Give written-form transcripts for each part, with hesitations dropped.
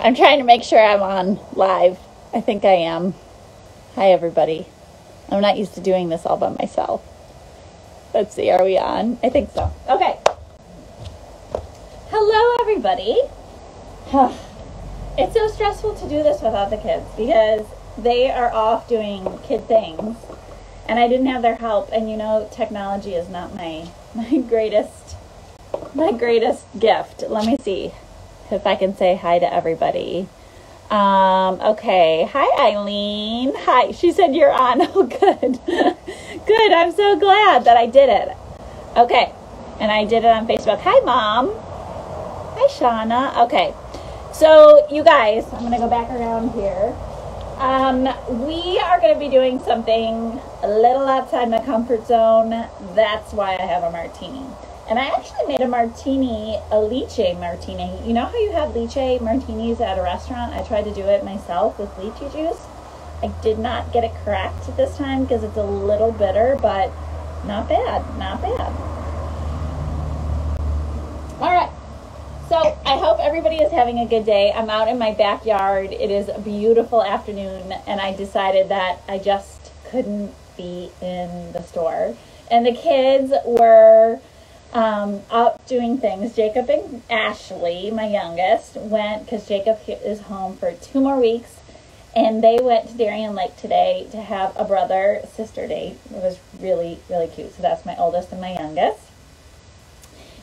I'm trying to make sure I'm on live. I think I am. Hi, everybody. I'm not used to doing this all by myself. Let's see, are we on? I think so. Okay. Hello, everybody. It's so stressful to do this without the kids because they are off doing kid things and I didn't have their help. And you know, technology is not my greatest gift. Let me see if I can say hi to everybody. Okay. Hi, Eileen. Hi. She said you're on. Oh, good. Good. I'm so glad that I did it. Okay. And I did it on Facebook. Hi, Mom. Hi, Shauna. Okay. So, you guys, I'm going to go back around here. We are going to be doing something a little outside my comfort zone. That's why I have a martini. And I actually made a martini, a lychee martini. You know how you have lychee martinis at a restaurant? I tried to do it myself with lychee juice. I did not get it correct this time because it's a little bitter, but not bad, not bad. All right. So I hope everybody is having a good day. I'm out in my backyard. It is a beautiful afternoon, and I decided that I just couldn't be in the store. And the kids were out doing things. Jacob and Ashley, my youngest, went, because Jacob is home for 2 more weeks, and they went to Darien Lake today to have a brother-sister date. It was really, really cute. So that's my oldest and my youngest.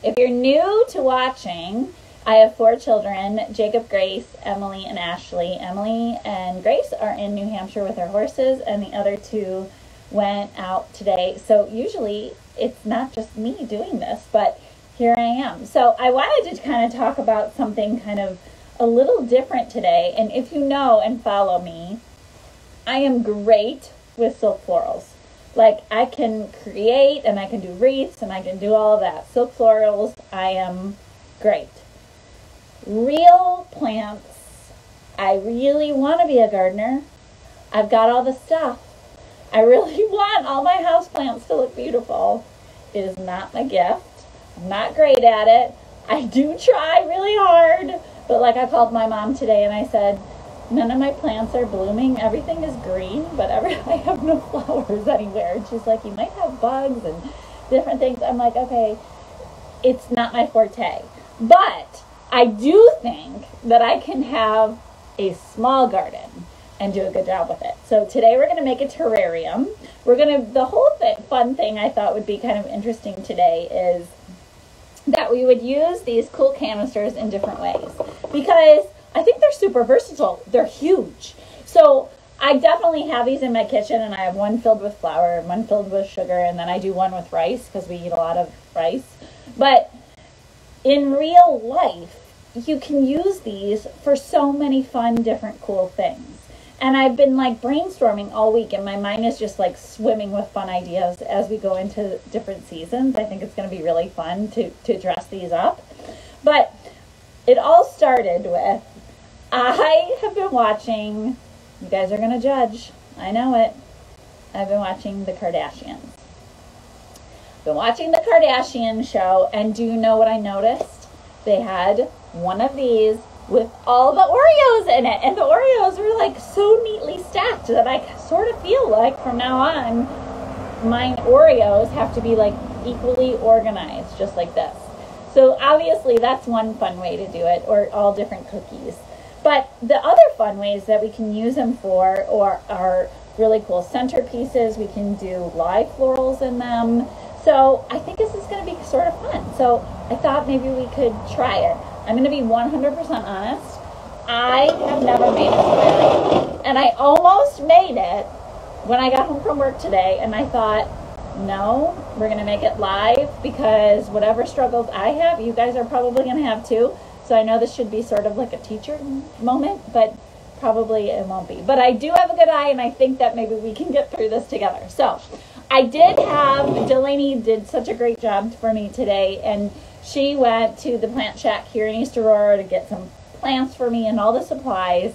If you're new to watching, I have 4 children, Jacob, Grace, Emily, and Ashley. Emily and Grace are in New Hampshire with their horses, and the other 2 went out today. So usually it's not just me doing this, but here I am. So I wanted to kind of talk about something kind of a little different today. And if you know and follow me, I am great with silk florals. Like, I can create and I can do wreaths and I can do all of that. Silk florals, I am great. Real plants, I really want to be a gardener. I've got all the stuff. I really want all my house plants to look beautiful. It is not my gift. I'm not great at it. I do try really hard. But like, I called my mom today and I said, none of my plants are blooming. Everything is green, but I have no flowers anywhere. And she's like, you might have bugs and different things. I'm like, okay, it's not my forte. But I do think that I can have a small garden and do a good job with it. So today we're going to make a terrarium. The whole fun thing I thought would be kind of interesting today is that we would use these cool canisters in different ways, because I think they're super versatile. They're huge. So I definitely have these in my kitchen, and I have one filled with flour and one filled with sugar, and then I do one with rice because we eat a lot of rice. But in real life, you can use these for so many fun, different, cool things. And I've been like brainstorming all week, and my mind is just like swimming with fun ideas as we go into different seasons. I think it's going to be really fun to dress these up. But it all started with, I have been watching, you guys are going to judge, I know it, I've been watching the Kardashians. Been watching the Kardashian show, and do you know what I noticed? They had one of these with all the Oreos in it, and the Oreos were like so neatly stacked that I sort of feel like from now on my Oreos have to be like equally organized, just like this. So obviously that's one fun way to do it, or all different cookies. But the other fun ways that we can use them for are really cool centerpieces. We can do live florals in them. So I think this is going to be sort of fun. So I thought maybe we could try it. I'm going to be 100% honest. I have never made a terrarium. And I almost made it when I got home from work today. And I thought, no, we're going to make it live, because whatever struggles I have, you guys are probably going to have too. So I know this should be sort of like a teacher moment, but probably it won't be. But I do have a good eye, and I think that maybe we can get through this together. So I did have, Delaney did such a great job for me today, and she went to the plant shack here in East Aurora to get some plants for me and all the supplies.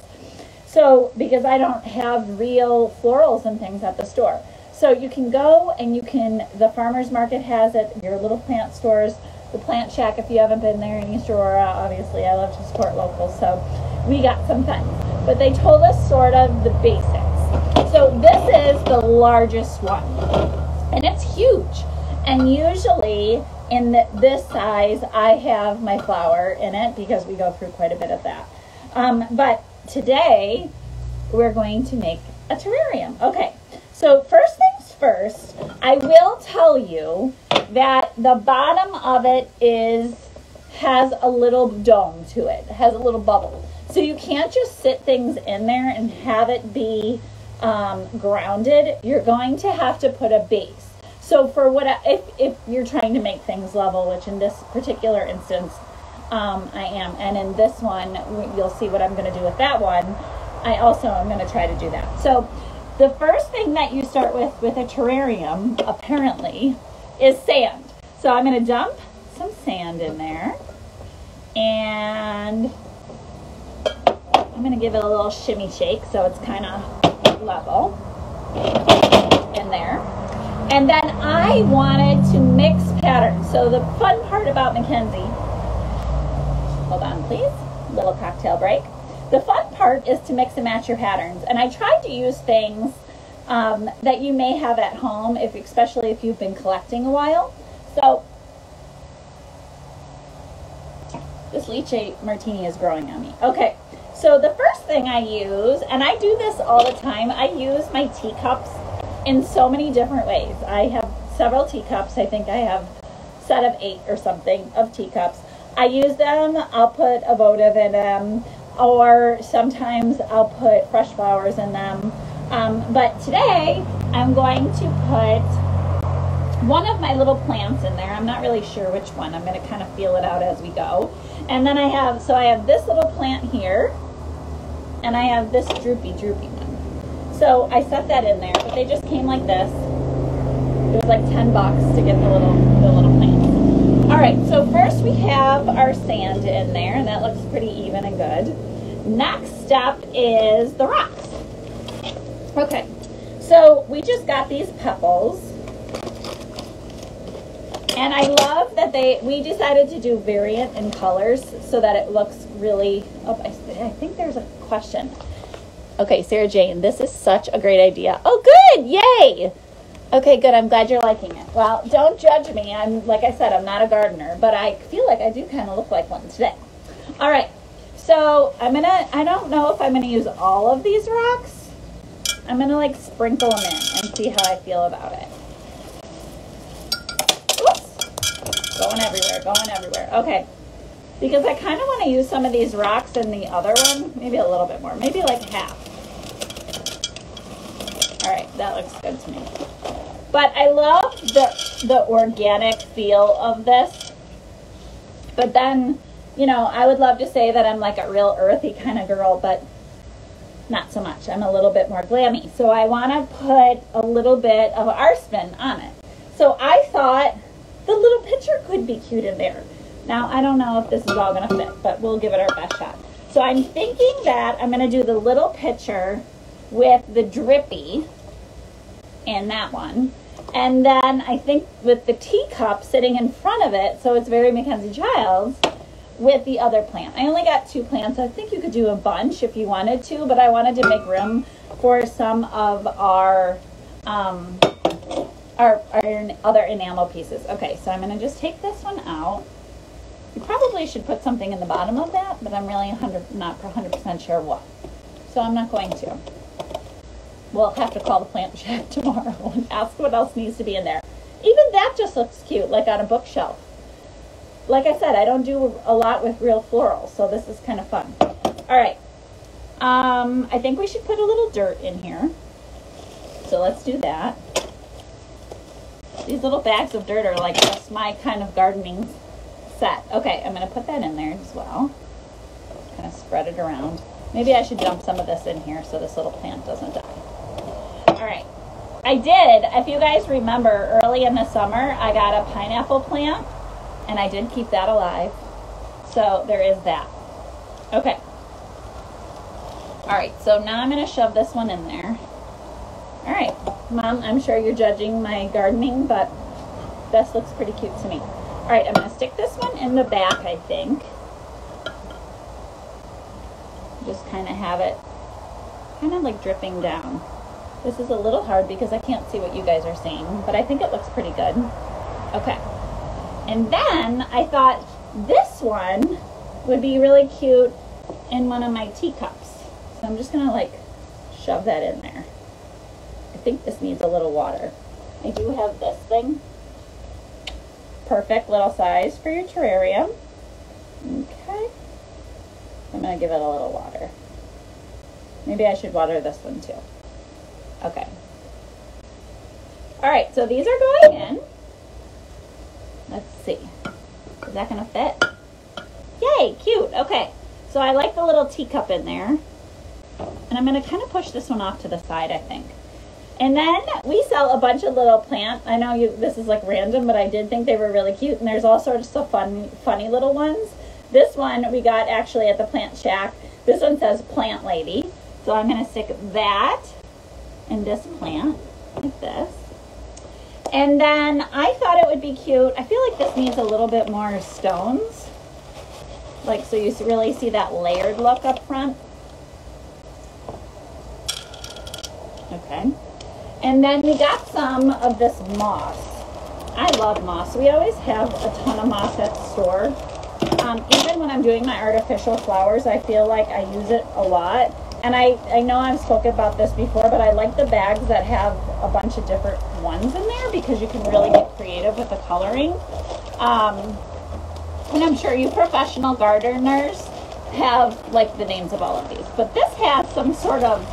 So, because I don't have real florals and things at the store. So you can go and the farmer's market has it, your little plant stores, the plant shack if you haven't been there in East Aurora. Obviously, I love to support locals. So we got some things. But they told us sort of the basics. So this is the largest one, and it's huge. And usually in this size, I have my flower in it because we go through quite a bit of that. But today, we're going to make a terrarium. Okay, so first things first, I will tell you that the bottom of it has a little dome to it, has a little bubble. So you can't just sit things in there and have it be grounded. You're going to have to put a base. So for if you're trying to make things level, which in this particular instance I am, and in this one you'll see what I'm going to do with that one. I also am going to try to do that. So the first thing that you start with a terrarium apparently is sand. So I'm going to dump some sand in there, and I'm going to give it a little shimmy shake so it's kind of level in there. And then I wanted to mix patterns. So the fun part about Mackenzie, hold on please, little cocktail break. The fun part is to mix and match your patterns. And I tried to use things that you may have at home, especially if you've been collecting a while. So this lychee martini is growing on me. Okay, so the first thing I use, and I do this all the time, I use my teacups in so many different ways. I have several teacups. I think I have a set of 8 or something of teacups. I use them, I'll put a votive in them, or sometimes I'll put fresh flowers in them. But today I'm going to put one of my little plants in there. I'm not really sure which one. I'm going to kind of feel it out as we go. And then I have this little plant here, and I have this droopy one. So I set that in there, but they just came like this. It was like $10 to get the little plants. All right, so first we have our sand in there, and that looks pretty even and good. Next step is the rocks. Okay, so we just got these pebbles, and I love that we decided to do variant in colors so that it looks really, I think there's a question. Okay, Sarah Jane, this is such a great idea. Oh, good, yay. Okay, good, I'm glad you're liking it. Well, don't judge me. Like I said, I'm not a gardener, but I feel like I do kind of look like one today. All right, so I don't know if I'm gonna use all of these rocks. I'm gonna like sprinkle them in and see how I feel about it. Oops, going everywhere. Okay, because I kind of want to use some of these rocks in the other one, maybe a little bit more, maybe like half. All right, that looks good to me. But I love the organic feel of this. But then, you know, I would love to say that I'm like a real earthy kind of girl, but not so much. I'm a little bit more glammy. So I want to put a little bit of our spin on it. So I thought the little pitcher could be cute in there. Now, I don't know if this is all going to fit, but we'll give it our best shot. So I'm thinking that I'm going to do the little pitcher with the drippy in that one. And then I think with the teacup sitting in front of it, so it's very Mackenzie Childs, with the other plant. I only got 2 plants. I think you could do a bunch if you wanted to, but I wanted to make room for some of our other enamel pieces. Okay, so I'm going to just take this one out. You probably should put something in the bottom of that, but I'm really not 100% sure what. So I'm not going to. We'll have to call the plant shack tomorrow and ask what else needs to be in there. Even that just looks cute, like on a bookshelf. Like I said, I don't do a lot with real florals, so this is kind of fun. All right. I think we should put a little dirt in here. So let's do that. These little bags of dirt are like just my kind of gardening set. Okay, I'm going to put that in there as well. Kind of spread it around. Maybe I should dump some of this in here so this little plant doesn't die. All right. I did, if you guys remember, early in the summer, I got a pineapple plant, and I did keep that alive. So there is that. Okay. All right, so now I'm going to shove this one in there. All right, Mom, I'm sure you're judging my gardening, but this looks pretty cute to me. All right, I'm going to stick this one in the back, I think. kind of have it kind of like dripping down. This is a little hard because I can't see what you guys are seeing, but I think it looks pretty good. Okay. And then I thought this one would be really cute in one of my teacups. So I'm just gonna like shove that in there. I think this needs a little water. I do have this thing. Perfect little size for your terrarium. Okay. I'm gonna give it a little water. Maybe I should water this one too. Okay. All right, so these are going in. Let's see. Is that gonna fit? Yay, cute. Okay, so I like the little teacup in there. And I'm gonna kind of push this one off to the side, I think. And then we sell a bunch of little plant. I know this is like random, but I did think they were really cute. And there's all sorts of funny little ones. This one we got actually at the Plant Shack. This one says Plant Lady. So I'm gonna stick that in this plant, like this. And then I thought it would be cute. I feel like this needs a little bit more stones. Like, so you really see that layered look up front. Okay. And then we got some of this moss. I love moss. We always have a ton of moss at the store. Even when I'm doing my artificial flowers, I feel like I use it a lot. And I know I've spoken about this before, but I like the bags that have a bunch of different ones in there because you can really get creative with the coloring. And I'm sure you professional gardeners have like the names of all of these. But this has some sort of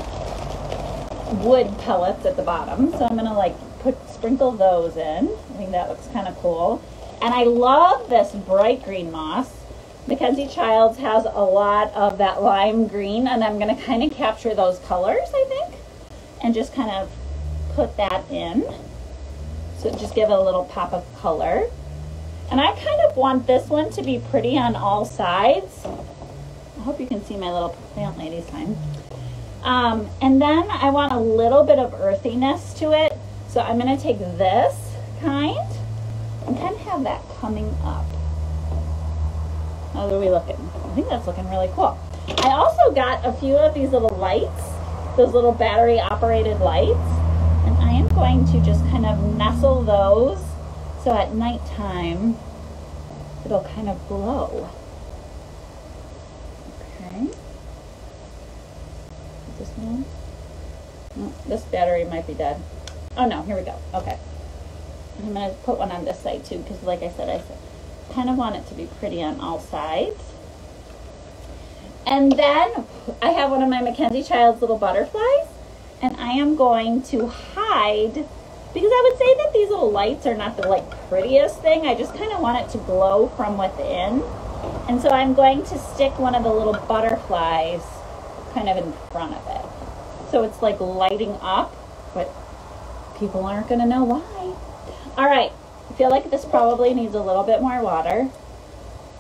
wood pellets at the bottom. So I'm going to like sprinkle those in. I think that looks kind of cool. And I love this bright green moss. Mackenzie Childs has a lot of that lime green, and I'm going to kind of capture those colors, I think, and just kind of put that in. So just give it a little pop of color. And I kind of want this one to be pretty on all sides. I hope you can see my little plant lady sign. And then I want a little bit of earthiness to it. So I'm going to take this kind and kind of have that coming up. How are we looking? I think that's looking really cool. I also got a few of these little lights, those little battery operated lights, and I am going to just kind of nestle those so at nighttime it'll kind of glow. Okay. Is this one? No, this battery might be dead. Oh no, here we go. Okay. I'm going to put one on this side too because like I said, kind of want it to be pretty on all sides. And then I have one of my Mackenzie Childs little butterflies, and I am going to hide, because I would say that these little lights are not the like prettiest thing. I just kind of want it to glow from within. And so I'm going to stick one of the little butterflies kind of in front of it. So it's like lighting up, but people aren't going to know why. All right. I feel like this probably needs a little bit more water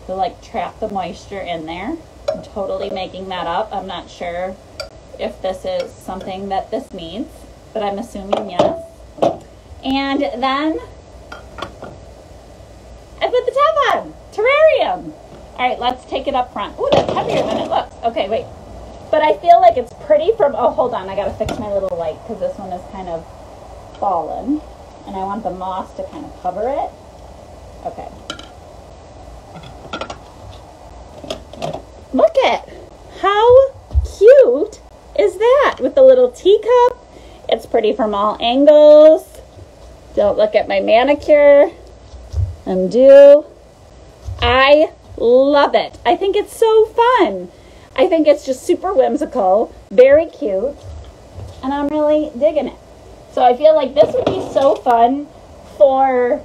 to like trap the moisture in there. I'm totally making that up. I'm not sure if this is something that this needs, but I'm assuming yes. And then I put the top on. Terrarium. All right, let's take it up front. Ooh, that's heavier than it looks. Okay, wait. But I feel like it's pretty from, oh, hold on. I got to fix my little light because this one is kind of fallen. And I want the moss to kind of cover it. Okay. Look at how cute is that with the little teacup. It's pretty from all angles. Don't look at my manicure. Undo. I love it. I think it's so fun. I think it's just super whimsical, very cute, and I'm really digging it. So I feel like this would be so fun for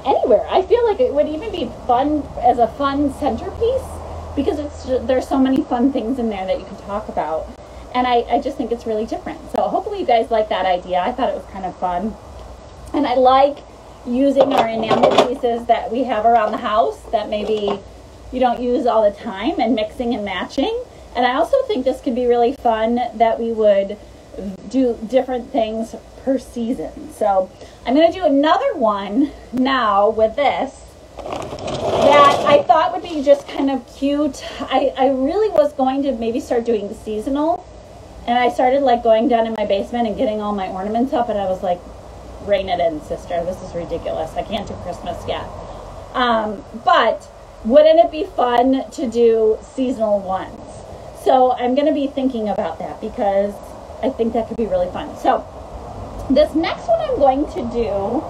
anywhere. I feel like it would even be fun as a fun centerpiece because there's so many fun things in there that you can talk about. And I just think it's really different. So hopefully you guys like that idea. I thought it was kind of fun. And I like using our enamel pieces that we have around the house that maybe you don't use all the time and mixing and matching. And I also think this could be really fun that we would do different things per season. So I'm going to do another one now with this that I thought would be just kind of cute. I really was going to maybe start doing seasonal, and I started like going down in my basement and getting all my ornaments up, and I was like, rein it in, sister, this is ridiculous, I can't do Christmas yet. But wouldn't it be fun to do seasonal ones? So I'm going to be thinking about that because I think that could be really fun. So this next one I'm going to do,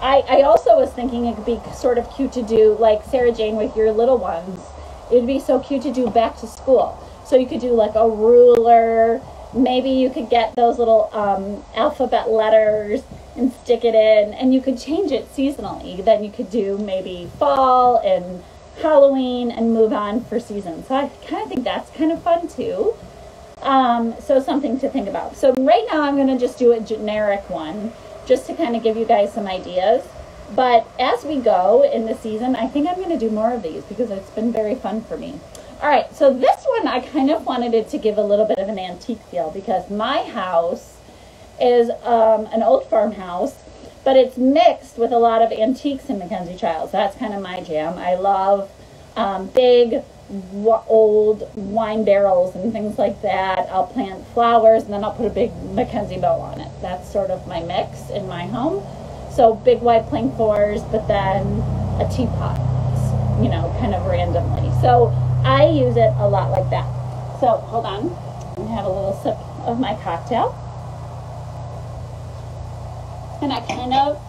I also was thinking it could be sort of cute to do like Sarah Jane with your little ones. It'd be so cute to do back to school. So you could do like a ruler. Maybe you could get those little alphabet letters and stick it in, and you could change it seasonally. Then you could do maybe fall and Halloween and move on for seasons. So I kind of think that's kind of fun too. So something to think about. So right now I'm going to just do a generic one just to kind of give you guys some ideas. But as we go in the season, I think I'm going to do more of these because it's been very fun for me. All right, so this one I kind of wanted it to give a little bit of an antique feel because my house is an old farmhouse, but it's mixed with a lot of antiques in Mackenzie Childs. That's kind of my jam. I love big old wine barrels and things like that. I'll plant flowers and then I'll put a big Mackenzie bow on it. That's sort of my mix in my home. So big white plank floors, but then a teapot, you know, kind of randomly. So I use it a lot like that. So hold on, I'm gonna have a little sip of my cocktail. And I kind of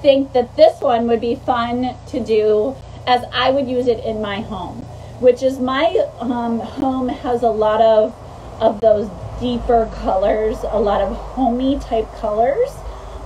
think that this one would be fun to do as I would use it in my home, which is my home has a lot of those deeper colors, a lot of homey type colors.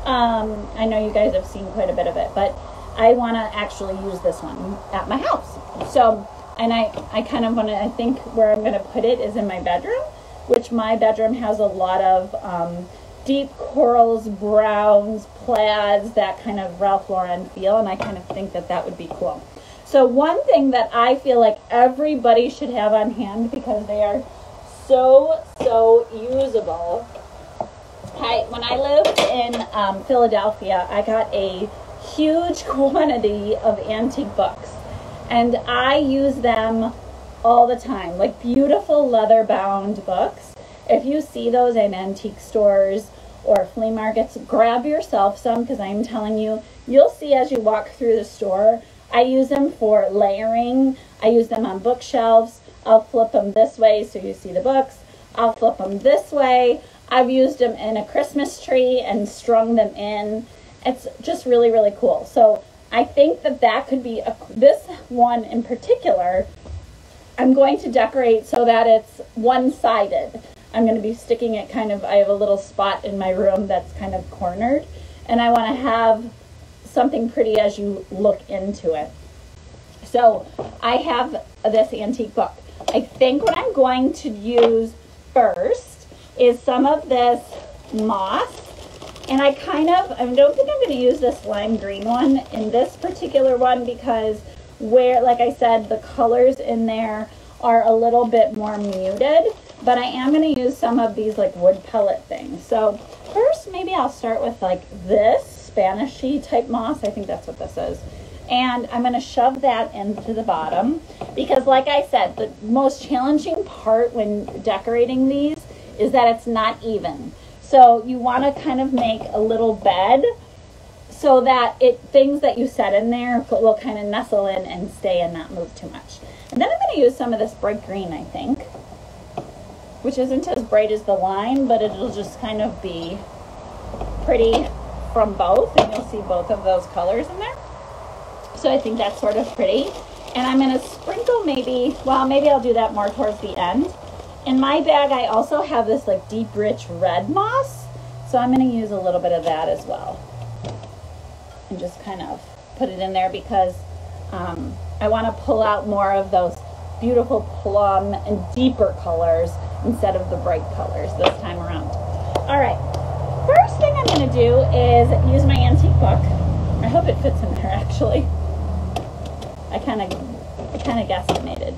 I know you guys have seen quite a bit of it, but I want to actually use this one at my house. So, and I kind of want to, I think where I'm going to put it is in my bedroom, which my bedroom has a lot of deep corals, browns, plaids, that kind of Ralph Lauren feel, and I kind of think that that would be cool. So one thing that I feel like everybody should have on hand because they are so usable. When I lived in Philadelphia, I got a huge quantity of antique books, and I use them all the time, like beautiful leather-bound books. If you see those in antique stores or flea markets, grab yourself some because I'm telling you, you'll see as you walk through the store. I use them for layering. I use them on bookshelves. I'll flip them this way so you see the books. I'll flip them this way. I've used them in a Christmas tree and strung them in. It's just really, really cool. So I think that that could be, this one in particular, I'm going to decorate so that it's one-sided. I'm going to be sticking it kind of, I have a little spot in my room that's kind of cornered, and I want to have something pretty as you look into it. So I have this antique book. I think what I'm going to use first is some of this moss, and I don't think I'm going to use this lime green one in this particular one because where, like I said, the colors in there are a little bit more muted, but I am going to use some of these like wood pellet things. So first maybe I'll start with like this Spanishy type moss. I think that's what this is. And I'm going to shove that into the bottom because, like I said, the most challenging part when decorating these is that it's not even. So you want to kind of make a little bed so that things that you set in there will kind of nestle in and stay and not move too much. And then I'm going to use some of this bright green, I think, which isn't as bright as the lime, but it'll just kind of be pretty from both, and you'll see both of those colors in there. So I think that's sort of pretty. And I'm going to sprinkle maybe I'll do that more towards the end. In my bag, I also have this like deep, rich red moss. So I'm going to use a little bit of that as well. And just kind of put it in there because I want to pull out more of those beautiful plum and deeper colors instead of the bright colors this time around. All right. First thing I'm going to do is use my antique book. I hope it fits in there actually. I kind of guesstimated.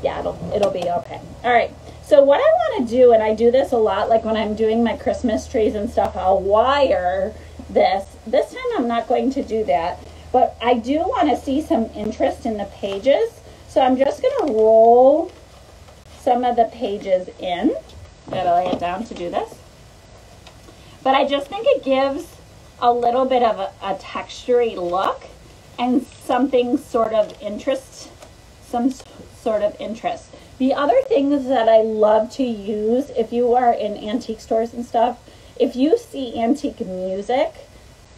Yeah, it'll be okay. All right. So what I want to do, and I do this a lot, like when I'm doing my Christmas trees and stuff, I'll wire this. This time I'm not going to do that. but I do want to see some interest in the pages. So I'm just going to roll some of the pages in. Gotta lay it down to do this. But I just think it gives a little bit of a textury look and something sort of interest, some sort of interest. The other things that I love to use, if you are in antique stores and stuff, if you see antique music,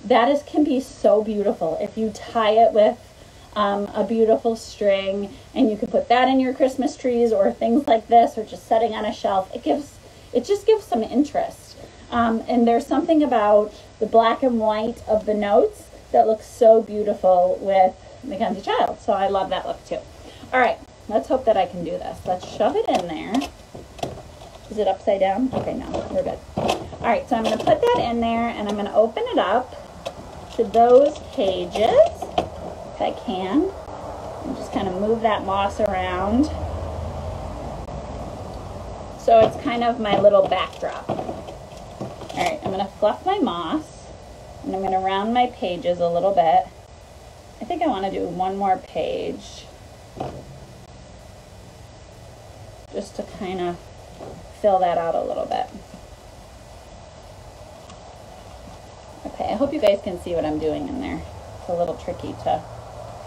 that can be so beautiful. If you tie it with a beautiful string, and you can put that in your Christmas trees or things like this, or just setting on a shelf, it just gives some interest. And there's something about the black and white of the notes that looks so beautiful with Mackenzie Child. So I love that look too. All right, let's hope that I can do this. Let's shove it in there. Is it upside down? Okay, no, we're good. All right, so I'm going to put that in there, and I'm going to open it up to those pages, if I can. And just kind of move that moss around. So it's kind of my little backdrop. All right, I'm going to fluff my moss, and I'm going to round my pages a little bit. I think I want to do one more page, just to kind of fill that out a little bit. Okay, I hope you guys can see what I'm doing in there. It's a little tricky to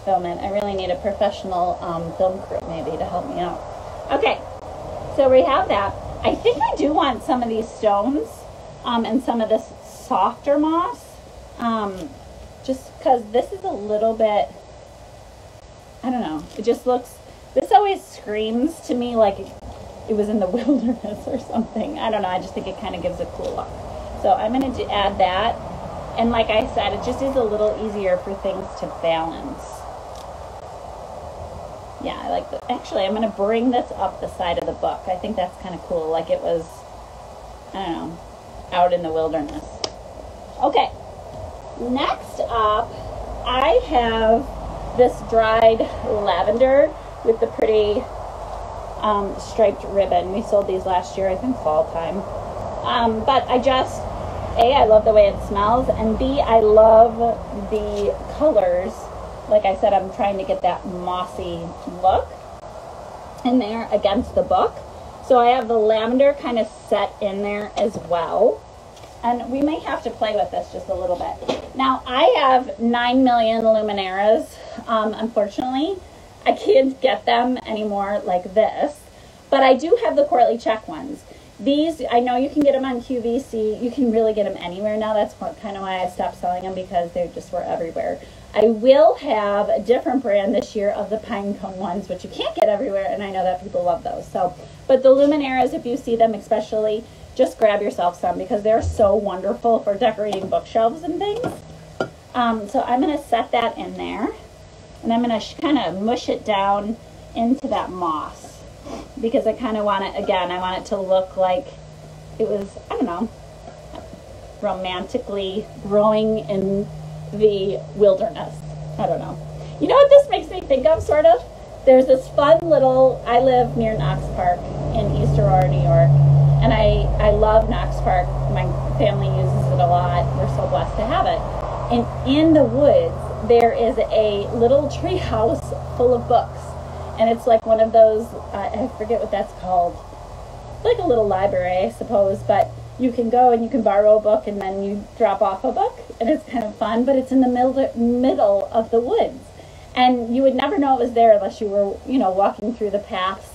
film it. I really need a professional film crew maybe to help me out. Okay, so we have that. I think I do want some of these stones and some of this softer moss, just because this is a little bit, I don't know, it just looks, this always screams to me like it was in the wilderness or something. I don't know, I just think it kind of gives a cool look. So I'm going to add that. And like I said, it just is a little easier for things to balance. Yeah, I like that. Actually, I'm going to bring this up the side of the book. I think that's kind of cool, like it was, I don't know, out in the wilderness. Okay, next up, I have this dried lavender with the pretty striped ribbon. We sold these last year, I think fall time. But I just, A, I love the way it smells, and B, I love the colors. Like I said, I'm trying to get that mossy look in there against the book. So I have the lavender kind of set in there as well. And we may have to play with this just a little bit. Now, I have 9 million Luminaras. Unfortunately, I can't get them anymore like this. But I do have the Courtly Check ones. These, I know you can get them on QVC. You can really get them anywhere now. That's kind of why I stopped selling them, because they just were everywhere. I will have a different brand this year of the pine cone ones, which you can't get everywhere, and I know that people love those. So, but the Luminaras, if you see them especially, just grab yourself some, because they're so wonderful for decorating bookshelves and things. So I'm going to set that in there, and I'm going to kind of mush it down into that moss, because I kind of want it, again, I want it to look like it was, I don't know, romantically growing in the wilderness. I don't know. You know what this makes me think of, sort of? There's this fun little, I live near Knox Park in East Aurora, New York, and I love Knox Park. My family uses it a lot. We're so blessed to have it. And in the woods, there is a little tree house full of books. And it's like one of those, I forget what that's called, like a little library, I suppose, but you can go and you can borrow a book and then you drop off a book, and it's kind of fun, but it's in the middle of the woods. And you would never know it was there unless you were, you know, walking through the paths.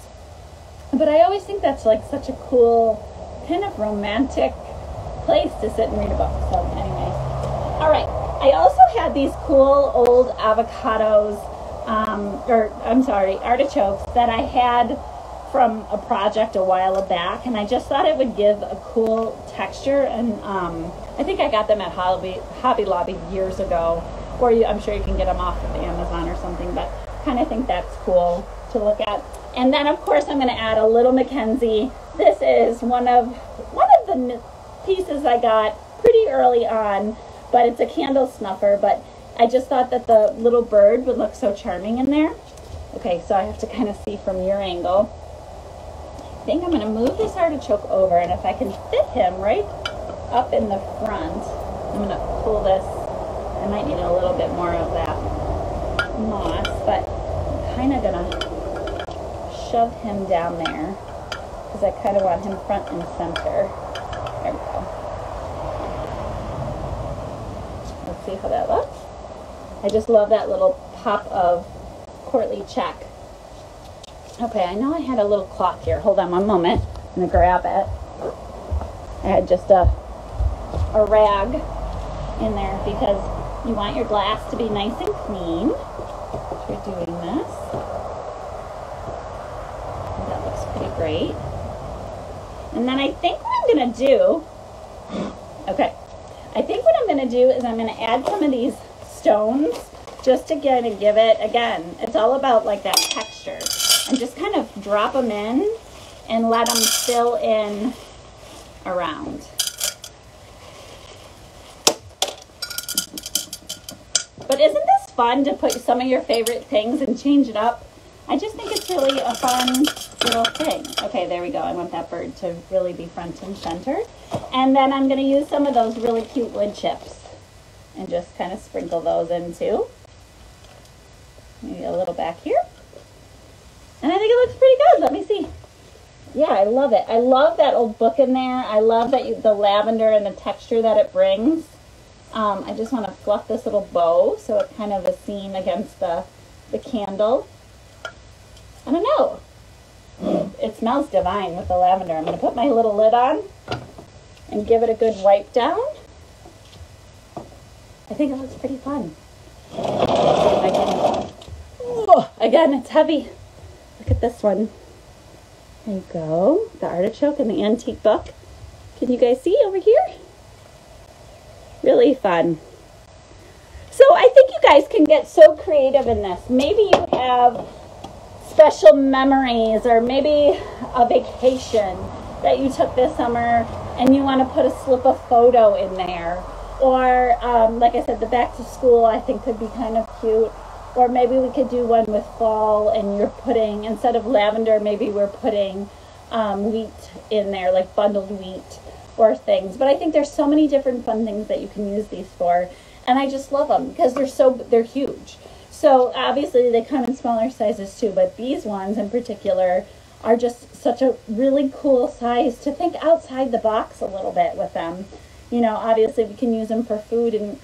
But I always think that's like such a cool, kind of romantic place to sit and read a book. So anyway, all right. I also had these cool old avocados, artichokes that I had from a project a while back, and I just thought it would give a cool texture. And I think I got them at Hobby Lobby years ago, or I'm sure you can get them off of Amazon or something, but kind of think that's cool to look at. And then of course I'm going to add a little Mackenzie. This is one of the pieces I got pretty early on, but it's a candle snuffer, but I just thought that the little bird would look so charming in there. Okay, so I have to kind of see from your angle. I think I'm going to move this artichoke over, and if I can fit him right up in the front, I'm going to pull this I might need a little bit more of that moss, but I'm kind of gonna shove him down there because I kind of want him front and center. There we go. Let's see how that looks. I just love that little pop of courtly check. Okay, I know I had a little cloth here. Hold on one moment. I'm gonna grab it. I had just a rag in there because you want your glass to be nice and clean if you're doing this. That looks pretty great. And then I think what I'm gonna do, okay, I think what I'm gonna do is I'm gonna add some of these stones just to kind of give it, again, it's all about like that texture. And just kind of drop them in and let them fill in around. But isn't this fun to put some of your favorite things and change it up? I just think it's really a fun little thing. Okay, there we go. I want that bird to really be front and center. And then I'm going to use some of those really cute wood chips and just kind of sprinkle those in too. Maybe a little back here. And I think it looks pretty good. Let me see. Yeah, I love it. I love that old book in there. I love that the lavender and the texture that it brings. I just want to fluff this little bow so it kind of is seen against the candle. I don't know. It smells divine with the lavender. I'm going to put my little lid on and give it a good wipe down. I think it looks pretty fun. Again, it's heavy. Look at this one. There you go. The artichoke and the antique book. Can you guys see over here? Really fun. So I think you guys can get so creative in this. Maybe you have special memories or maybe a vacation that you took this summer and you want to put a slip of photo in there. Or like I said, the back to school I think could be kind of cute. Or maybe we could do one with fall and you're putting, instead of lavender, maybe we're putting wheat in there, like bundled wheat or things. But I think there's so many different fun things that you can use these for. And I just love them because they're huge. So obviously they come in smaller sizes too, but these ones in particular are just such a really cool size to think outside the box a little bit with them. You know, obviously we can use them for food and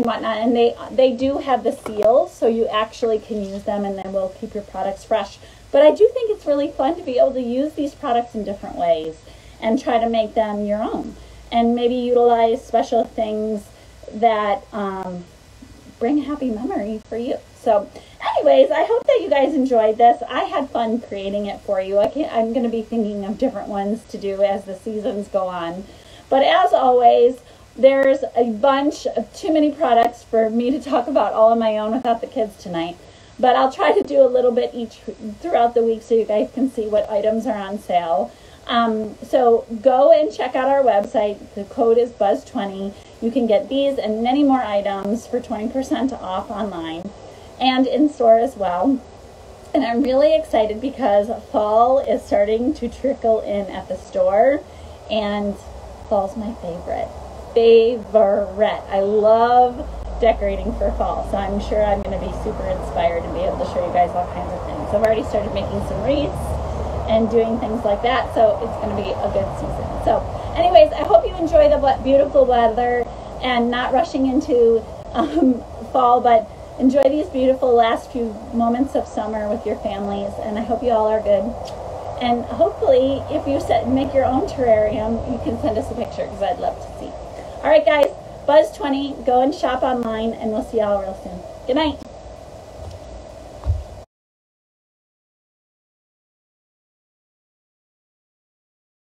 whatnot, and they do have the seals, so you actually can use them and then will keep your products fresh. But I do think it's really fun to be able to use these products in different ways and try to make them your own and maybe utilize special things that bring a happy memory for you. So anyways, I hope that you guys enjoyed this. I had fun creating it for you. I'm going to be thinking of different ones to do as the seasons go on. But as always, there's a bunch of too many products for me to talk about all on my own without the kids tonight. But I'll try to do a little bit each throughout the week so you guys can see what items are on sale. So go and check out our website. The code is BUZZ20. You can get these and many more items for 20% off online and in store as well. And I'm really excited because fall is starting to trickle in at the store, and fall's my favorite. I love decorating for fall, so I'm sure I'm going to be super inspired and be able to show you guys all kinds of things. I've already started making some wreaths and doing things like that, so it's going to be a good season. So anyways, I hope you enjoy the beautiful weather and not rushing into fall, but enjoy these beautiful last few moments of summer with your families, and I hope you all are good. And hopefully, if you make your own terrarium, you can send us a picture because I'd love to see. All right, guys, BUZZ20, go and shop online, and we'll see y'all real soon. Good night.